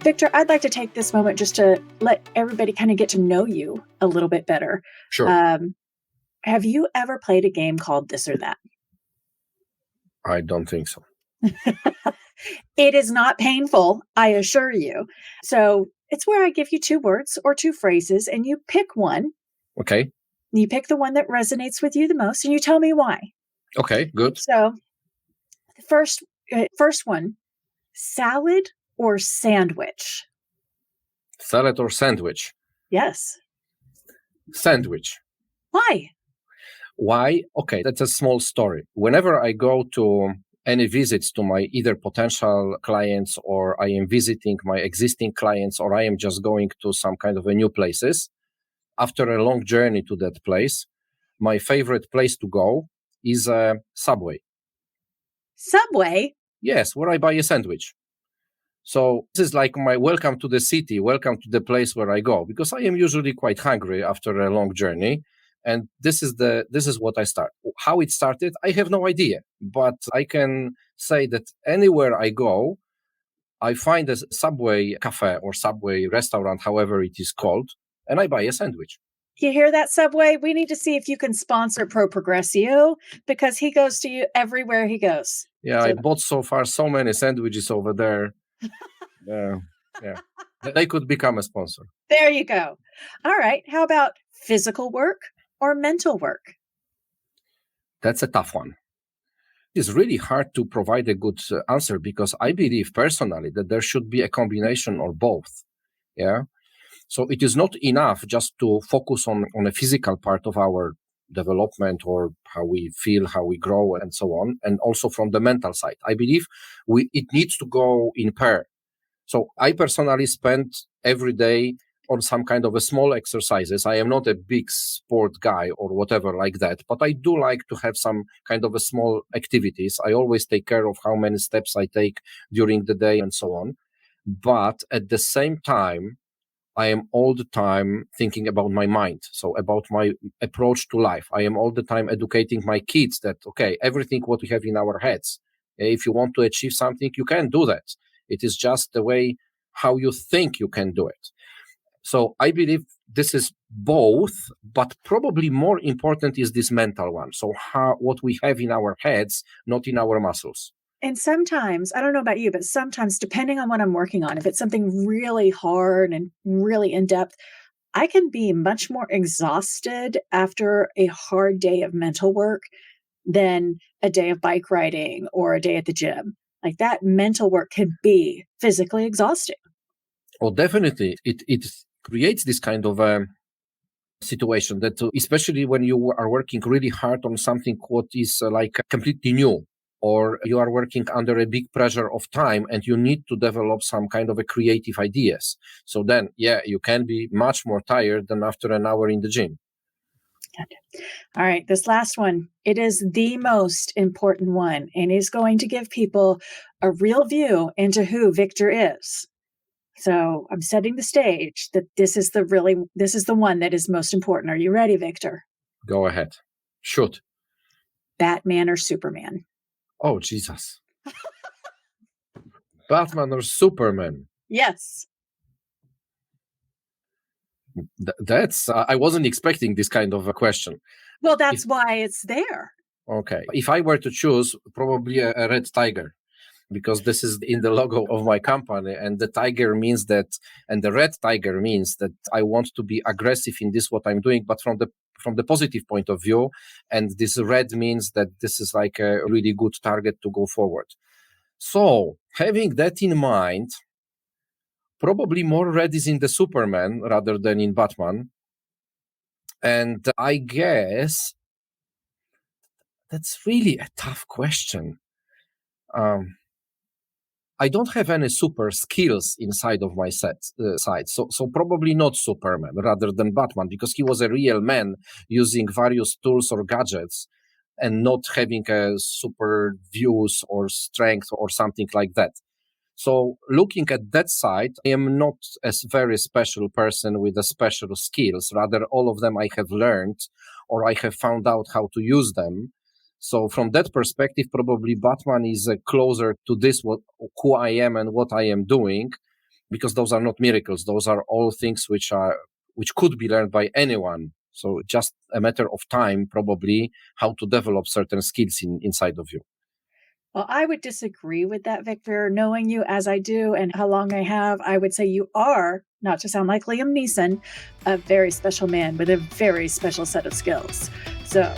Wiktor, I'd like to take this moment just to let everybody kind of get to know you a little bit better. Sure. Have you ever played a game called This or That? I don't think so. It is not painful, I assure you. So it's where I give you 2 words or 2 phrases, and you pick one. Okay. You pick the one that resonates with you the most, and you tell me why. Okay, good. So the first one, salad or sandwich? Salad or sandwich? Yes. Sandwich. Why? Why? Okay, that's a small story. Whenever I go to any visits to my either potential clients, or I am visiting my existing clients, or I am just going to some kind of a new places, after a long journey to that place, my favorite place to go is a Subway. Subway? Yes, where I buy a sandwich. So this is like my welcome to the city, welcome to the place where I go, because I am usually quite hungry after a long journey. And this is what I start. How it started, I have no idea. But I can say that anywhere I go, I find a Subway cafe or Subway restaurant, however it is called, and I buy a sandwich. You hear that, Subway? We need to see if you can sponsor Pro Progressio, because he goes to you everywhere he goes. Yeah, I bought so far so many sandwiches over there. Yeah. They could become a sponsor. There you go. All right. How about physical work or mental work? That's a tough one. It's really hard to provide a good answer, because I believe personally that there should be a combination or both. Yeah. So it is not enough just to focus on a physical part of our development, or how we feel, how we grow, and so on. And also from the mental side, I believe it needs to go in pair. So I personally spend every day on some kind of a small exercises. I am not a big sport guy or whatever like that, but I do like to have some kind of a small activities. I always take care of how many steps I take during the day and so on. But at the same time, I am all the time thinking about my mind. So about my approach to life. I am all the time educating my kids that, okay, everything what we have in our heads, if you want to achieve something, you can do that. It is just the way how you think you can do it. So I believe this is both, but probably more important is this mental one. So what we have in our heads, not in our muscles. And sometimes, I don't know about you, but sometimes, depending on what I'm working on, if it's something really hard and really in depth, I can be much more exhausted after a hard day of mental work than a day of bike riding or a day at the gym. Like, that mental work can be physically exhausting. Oh, definitely. It creates this kind of a situation that, especially when you are working really hard on something what is like completely new, or you are working under a big pressure of time and you need to develop some kind of a creative ideas. So then, yeah, you can be much more tired than after an hour in the gym. All right, this last one, it is the most important one, and is going to give people a real view into who Wiktor is. So I'm setting the stage that this is the one that is most important. Are you ready, Wiktor? Go ahead. Shoot. Batman or Superman? Oh, Jesus. Batman or Superman? Yes. That's, I wasn't expecting this kind of a question. Well, that's why it's there. Okay. If I were to choose, probably a red tiger, because this is in the logo of my company, and the tiger means that, and the red tiger means that I want to be aggressive in this, what I'm doing, but from the positive point of view. And this red means that this is like a really good target to go forward. So having that in mind, probably more red is in the Superman rather than in Batman. And I guess that's really a tough question. I don't have any super skills inside of my side. So probably not Superman rather than Batman, because he was a real man using various tools or gadgets and not having a super views or strength or something like that. So looking at that side, I am not a very special person with a special skills. Rather, all of them I have learned, or I have found out how to use them. So from that perspective, probably Batman is closer to this, who I am and what I am doing. because those are not miracles. Those are all things which could be learned by anyone. So just a matter of time, probably, how to develop certain skills inside of you. Well, I would disagree with that, Victor. Knowing you as I do and how long I have, I would say you are, not to sound like Liam Neeson, a very special man with a very special set of skills. So